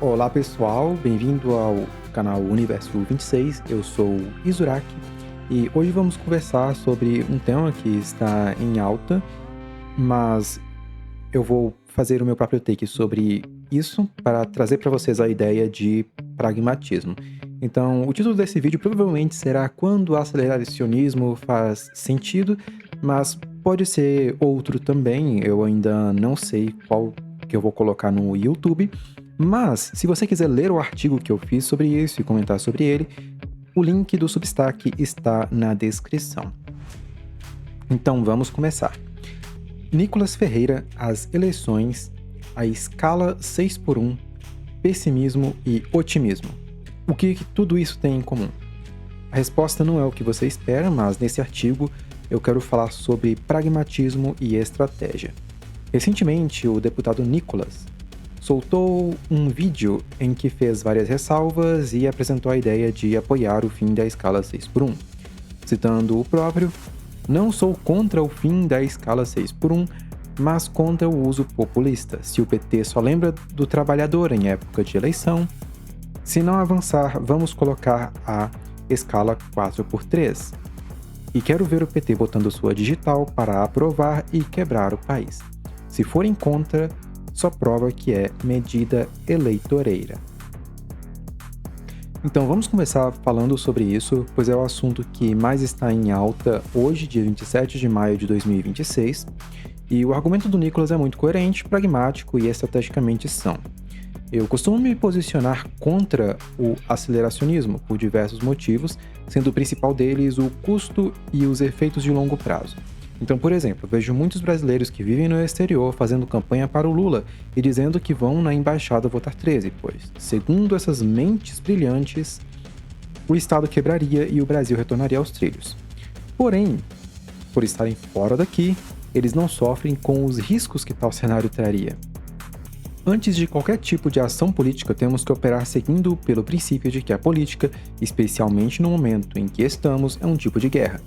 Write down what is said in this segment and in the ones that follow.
Olá pessoal, bem-vindo ao canal Universo 26, eu sou Izuraki e hoje vamos conversar sobre um tema que está em alta, mas eu vou fazer o meu próprio take sobre isso para trazer para vocês a ideia de pragmatismo. Então, o título desse vídeo provavelmente será Quando o Aceleracionismo faz sentido, mas pode ser outro também, eu ainda não sei qual que eu vou colocar no YouTube. Mas, se você quiser ler o artigo que eu fiz sobre isso e comentar sobre ele, o link do Substack está na descrição. Então vamos começar. Nicolas Ferreira, as eleições, a escala 6x1, pessimismo e otimismo. O que tudo isso tem em comum? A resposta não é o que você espera, mas nesse artigo eu quero falar sobre pragmatismo e estratégia. Recentemente, o deputado Nicolas soltou um vídeo em que fez várias ressalvas e apresentou a ideia de apoiar o fim da escala 6x1. Citando o próprio, não sou contra o fim da escala 6x1, mas contra o uso populista. Se o PT só lembra do trabalhador em época de eleição, se não avançar, vamos colocar a escala 4x3. E quero ver o PT botando sua digital para aprovar e quebrar o país. Se forem contra, só prova que é medida eleitoreira. Então vamos começar falando sobre isso, pois é o assunto que mais está em alta hoje, dia 27 de maio de 2026, e o argumento do Nicolas é muito coerente, pragmático e estrategicamente são. Eu costumo me posicionar contra o aceleracionismo por diversos motivos, sendo o principal deles o custo e os efeitos de longo prazo. Então, por exemplo, vejo muitos brasileiros que vivem no exterior fazendo campanha para o Lula e dizendo que vão na embaixada votar 13, pois, segundo essas mentes brilhantes, o Estado quebraria e o Brasil retornaria aos trilhos. Porém, por estarem fora daqui, eles não sofrem com os riscos que tal cenário traria. Antes de qualquer tipo de ação política, temos que operar seguindo pelo princípio de que a política, especialmente no momento em que estamos, é um tipo de guerra.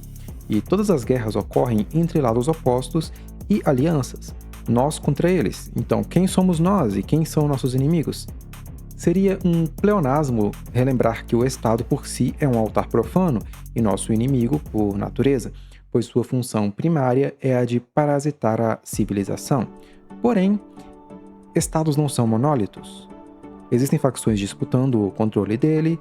E todas as guerras ocorrem entre lados opostos e alianças, nós contra eles. Então, quem somos nós e quem são nossos inimigos? Seria um pleonasmo relembrar que o Estado por si é um altar profano e nosso inimigo por natureza, pois sua função primária é a de parasitar a civilização. Porém, Estados não são monólitos. Existem facções disputando o controle dele,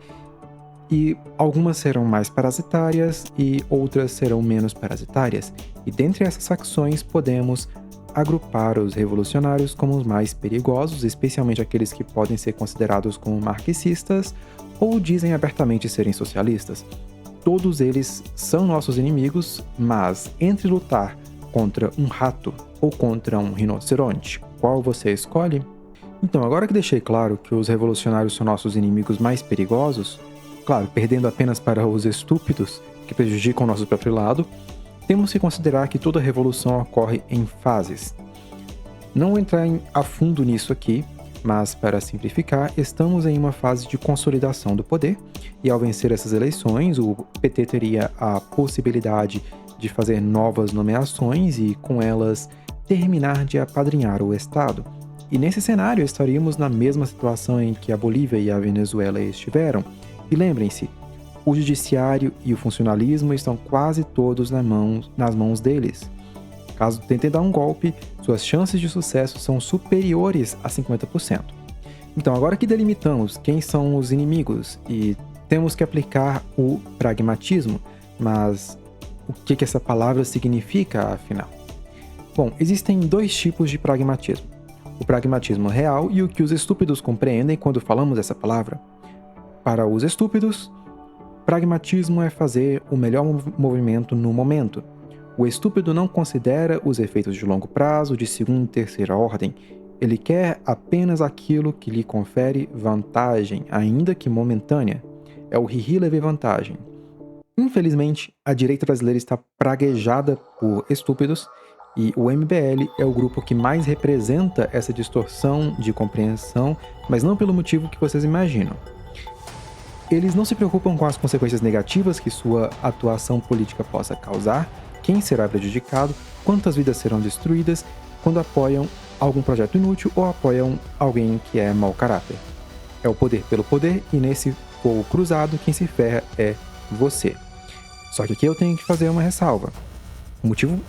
e algumas serão mais parasitárias e outras serão menos parasitárias. E dentre essas facções podemos agrupar os revolucionários como os mais perigosos, especialmente aqueles que podem ser considerados como marxistas ou dizem abertamente serem socialistas. Todos eles são nossos inimigos, mas entre lutar contra um rato ou contra um rinoceronte, qual você escolhe? Então, agora que deixei claro que os revolucionários são nossos inimigos mais perigosos, claro, perdendo apenas para os estúpidos, que prejudicam o nosso próprio lado, temos que considerar que toda revolução ocorre em fases. Não vou entrar a fundo nisso aqui, mas para simplificar, estamos em uma fase de consolidação do poder, e ao vencer essas eleições, o PT teria a possibilidade de fazer novas nomeações e, com elas, terminar de apadrinhar o Estado. E nesse cenário estaríamos na mesma situação em que a Bolívia e a Venezuela estiveram. E lembrem-se, o judiciário e o funcionalismo estão quase todos nas mãos deles. Caso tentem dar um golpe, suas chances de sucesso são superiores a 50%. Então, agora que delimitamos quem são os inimigos e temos que aplicar o pragmatismo, mas o que essa palavra significa, afinal? Bom, existem dois tipos de pragmatismo. O pragmatismo real e o que os estúpidos compreendem quando falamos essa palavra. Para os estúpidos, pragmatismo é fazer o melhor movimento no momento. O estúpido não considera os efeitos de longo prazo, de segunda e terceira ordem. Ele quer apenas aquilo que lhe confere vantagem, ainda que momentânea. É o ri-ri levei vantagem. Infelizmente, a direita brasileira está praguejada por estúpidos e o MBL é o grupo que mais representa essa distorção de compreensão, mas não pelo motivo que vocês imaginam. Eles não se preocupam com as consequências negativas que sua atuação política possa causar, quem será prejudicado, quantas vidas serão destruídas quando apoiam algum projeto inútil ou apoiam alguém que é mau caráter. é o poder pelo poder, e nesse fogo cruzado, quem se ferra é você. Só que aqui eu tenho que fazer uma ressalva.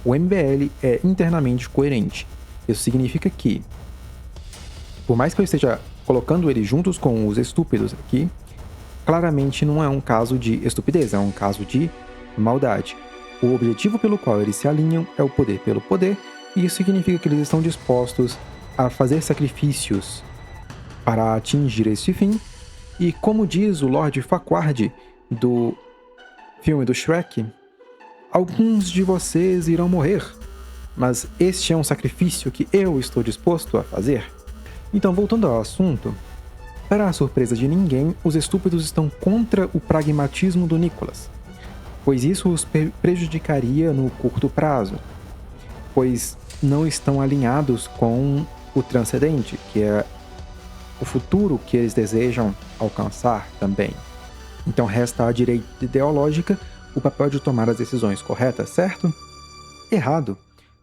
O MBL é internamente coerente. Isso significa que, por mais que eu esteja colocando eles juntos com os estúpidos aqui, claramente não é um caso de estupidez, é um caso de maldade. O objetivo pelo qual eles se alinham é o poder pelo poder, e isso significa que eles estão dispostos a fazer sacrifícios para atingir esse fim. E como diz o Lord Farquaad do filme do Shrek, alguns de vocês irão morrer, mas este é um sacrifício que eu estou disposto a fazer. Então, voltando ao assunto, para a surpresa de ninguém, os estúpidos estão contra o pragmatismo do Nicholas, pois isso os prejudicaria no curto prazo, pois não estão alinhados com o transcendente, que é o futuro que eles desejam alcançar também. Então resta à direita ideológica o papel de tomar as decisões corretas, certo? Errado.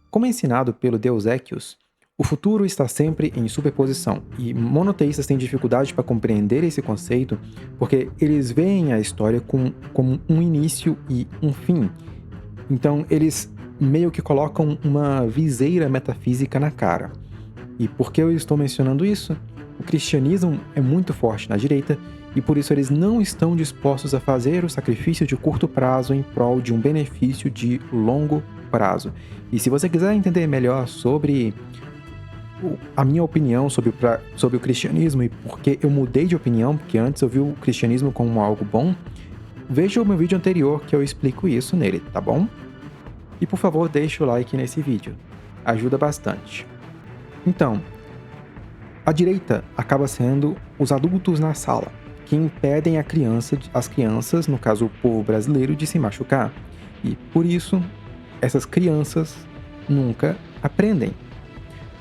Como é ensinado pelo Deus Equius, o futuro está sempre em superposição, e monoteístas têm dificuldade para compreender esse conceito porque eles veem a história como um início e um fim. Então eles meio que colocam uma viseira metafísica na cara. E por que eu estou mencionando isso? O cristianismo é muito forte na direita e por isso eles não estão dispostos a fazer o sacrifício de curto prazo em prol de um benefício de longo prazo. E se você quiser entender melhor sobre a minha opinião sobre o cristianismo e por que eu mudei de opinião, porque antes eu vi o cristianismo como algo bom, veja o meu vídeo anterior que eu explico isso nele, tá bom? E por favor, deixe o like nesse vídeo. Ajuda bastante. Então, a direita acaba sendo os adultos na sala, que impedem as crianças, no caso o povo brasileiro, de se machucar. E, por isso, essas crianças nunca aprendem.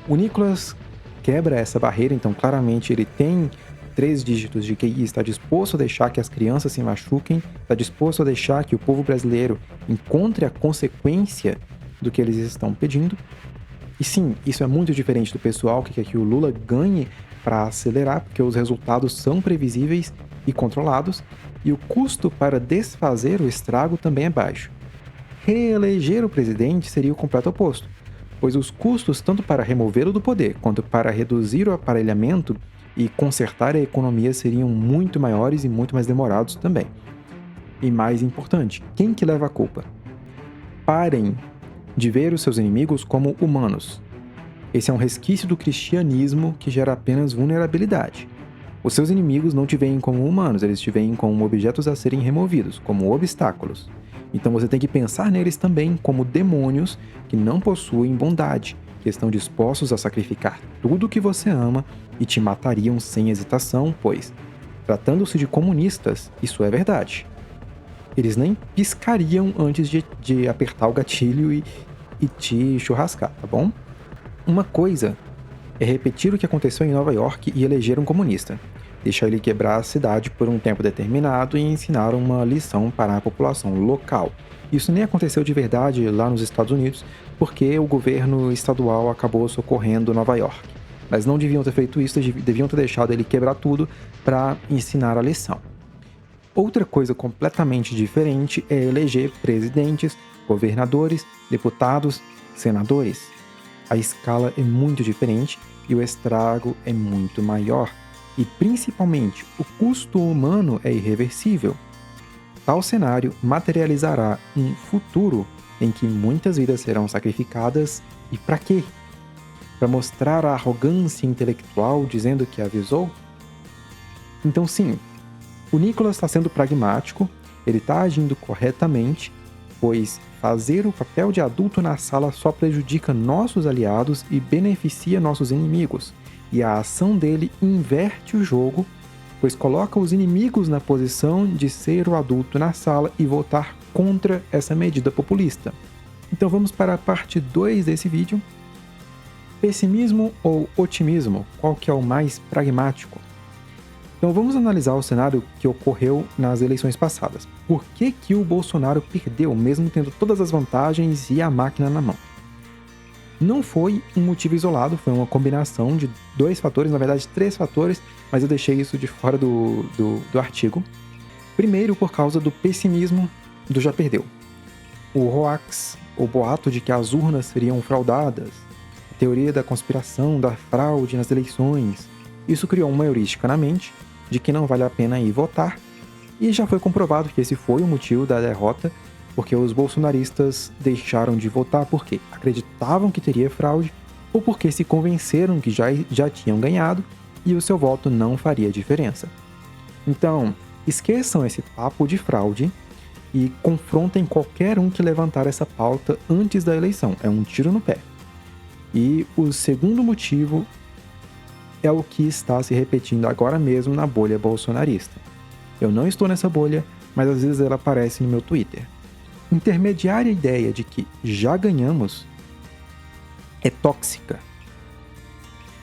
O Nicholas quebra essa barreira, então claramente ele tem 3 dígitos de QI, está disposto a deixar que as crianças se machuquem, está disposto a deixar que o povo brasileiro encontre a consequência do que eles estão pedindo. E sim, isso é muito diferente do pessoal que quer que o Lula ganhe para acelerar, porque os resultados são previsíveis e controlados, e o custo para desfazer o estrago também é baixo. Reeleger o presidente seria o completo oposto, pois os custos tanto para removê-lo do poder quanto para reduzir o aparelhamento e consertar a economia seriam muito maiores e muito mais demorados também. E mais importante, quem que leva a culpa? Parem de ver os seus inimigos como humanos. Esse é um resquício do cristianismo que gera apenas vulnerabilidade. Os seus inimigos não te veem como humanos, eles te veem como objetos a serem removidos, como obstáculos. Então você tem que pensar neles também como demônios que não possuem bondade, que estão dispostos a sacrificar tudo o que você ama e te matariam sem hesitação, pois, tratando-se de comunistas, isso é verdade. Eles nem piscariam antes de apertar o gatilho e te churrascar, tá bom? Uma coisa é repetir o que aconteceu em Nova York e eleger um comunista, deixar ele quebrar a cidade por um tempo determinado e ensinar uma lição para a população local. Isso nem aconteceu de verdade lá nos Estados Unidos, porque o governo estadual acabou socorrendo Nova York. Mas não deviam ter feito isso, deviam ter deixado ele quebrar tudo para ensinar a lição. Outra coisa completamente diferente é eleger presidentes, governadores, deputados, senadores. A escala é muito diferente e o estrago é muito maior. E, principalmente, o custo humano é irreversível. Tal cenário materializará um futuro em que muitas vidas serão sacrificadas. E para quê? Para mostrar a arrogância intelectual dizendo que avisou? Então, sim, o Nicholas está sendo pragmático, ele está agindo corretamente, pois fazer o papel de adulto na sala só prejudica nossos aliados e beneficia nossos inimigos. E a ação dele inverte o jogo, pois coloca os inimigos na posição de ser o adulto na sala e votar contra essa medida populista. Então vamos para a parte 2 desse vídeo. Pessimismo ou otimismo? Qual que é o mais pragmático? Então vamos analisar o cenário que ocorreu nas eleições passadas. Por que o Bolsonaro perdeu, mesmo tendo todas as vantagens e a máquina na mão? Não foi um motivo isolado, foi uma combinação de 2 fatores, na verdade 3 fatores, mas eu deixei isso de fora do artigo. Primeiro, por causa do pessimismo do já perdeu. O hoax, o boato de que as urnas seriam fraudadas, a teoria da conspiração, da fraude nas eleições, isso criou uma heurística na mente de que não vale a pena ir votar, e já foi comprovado que esse foi o motivo da derrota, porque os bolsonaristas deixaram de votar porque acreditavam que teria fraude ou porque se convenceram que já tinham ganhado e o seu voto não faria diferença. Então, esqueçam esse papo de fraude e confrontem qualquer um que levantar essa pauta antes da eleição. É um tiro no pé. E o segundo motivo é o que está se repetindo agora mesmo na bolha bolsonarista. Eu não estou nessa bolha, mas às vezes ela aparece no meu Twitter. Intermediar a ideia de que já ganhamos é tóxica.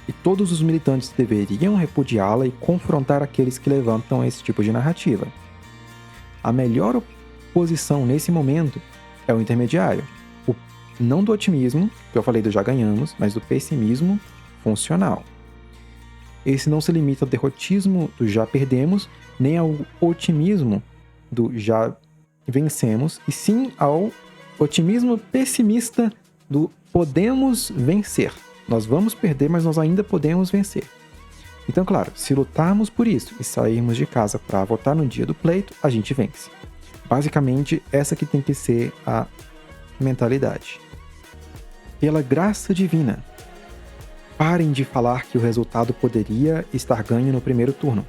E todos os militantes deveriam repudiá-la e confrontar aqueles que levantam esse tipo de narrativa. A melhor posição nesse momento é o intermediário. Não do otimismo, que eu falei do já ganhamos, mas do pessimismo funcional. Esse não se limita ao derrotismo do já perdemos, nem ao otimismo do já vencemos, e sim ao otimismo pessimista do podemos vencer. Nós vamos perder, mas nós ainda podemos vencer. Então, claro, se lutarmos por isso e sairmos de casa para votar no dia do pleito, a gente vence. Basicamente, essa que tem que ser a mentalidade. Pela graça divina, parem de falar que o resultado poderia estar ganho no primeiro turno.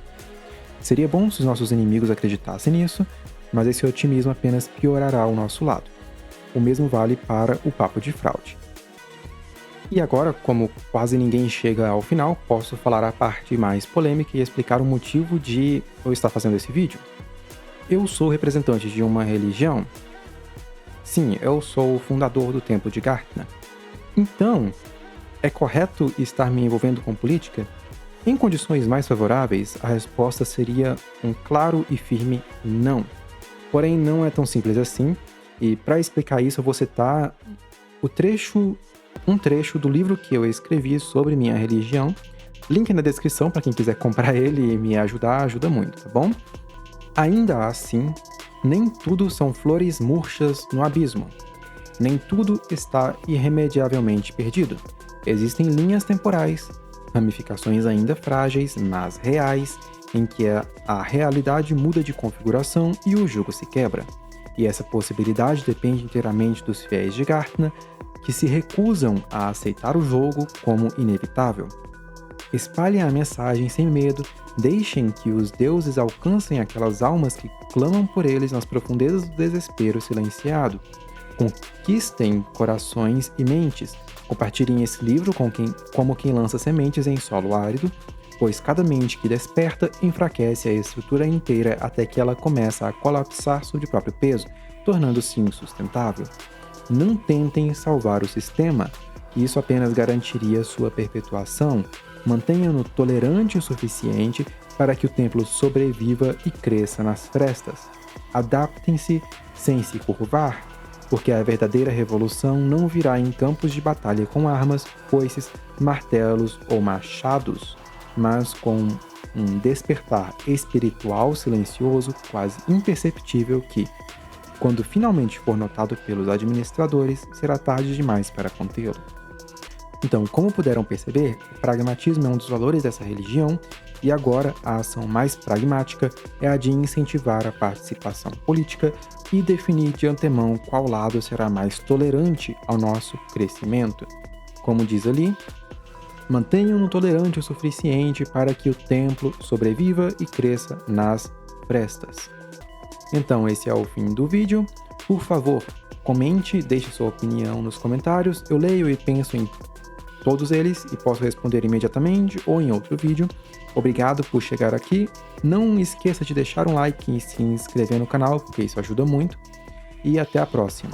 Seria bom se os nossos inimigos acreditassem nisso, mas esse otimismo apenas piorará o nosso lado. O mesmo vale para o papo de fraude. E agora, como quase ninguém chega ao final, posso falar a parte mais polêmica e explicar o motivo de eu estar fazendo esse vídeo. Eu sou representante de uma religião? Sim, eu sou o fundador do Templo de Gartna. Então, é correto estar me envolvendo com política? Em condições mais favoráveis, a resposta seria um claro e firme não. Porém, não é tão simples assim, e para explicar isso eu vou citar um trecho do livro que eu escrevi sobre minha religião. Link na descrição para quem quiser comprar ele e me ajudar, ajuda muito, tá bom? Ainda assim, nem tudo são flores murchas no abismo. Nem tudo está irremediavelmente perdido. Existem linhas temporais, ramificações ainda frágeis, mas reais, em que a realidade muda de configuração e o jogo se quebra. E essa possibilidade depende inteiramente dos fiéis de Gartna, que se recusam a aceitar o jogo como inevitável. Espalhem a mensagem sem medo, deixem que os deuses alcancem aquelas almas que clamam por eles nas profundezas do desespero silenciado. Conquistem corações e mentes. Compartilhem esse livro como quem lança sementes em solo árido, pois cada mente que desperta enfraquece a estrutura inteira até que ela começa a colapsar sob o próprio peso, tornando-se insustentável. Não tentem salvar o sistema, isso apenas garantiria sua perpetuação. Mantenham-no tolerante o suficiente para que o templo sobreviva e cresça nas frestas. Adaptem-se sem se curvar, porque a verdadeira revolução não virá em campos de batalha com armas, foices, martelos ou machados, mas com um despertar espiritual silencioso, quase imperceptível que, quando finalmente for notado pelos administradores, será tarde demais para contê-lo. Então, como puderam perceber, o pragmatismo é um dos valores dessa religião, e agora a ação mais pragmática é a de incentivar a participação política e definir de antemão qual lado será mais tolerante ao nosso crescimento. Como diz ali, mantenham-no tolerante o suficiente para que o templo sobreviva e cresça nas frestas. Então, esse é o fim do vídeo. Por favor, comente, deixe sua opinião nos comentários. Eu leio e penso em todos eles e posso responder imediatamente ou em outro vídeo. Obrigado por chegar aqui. Não esqueça de deixar um like e se inscrever no canal, porque isso ajuda muito. E até a próxima.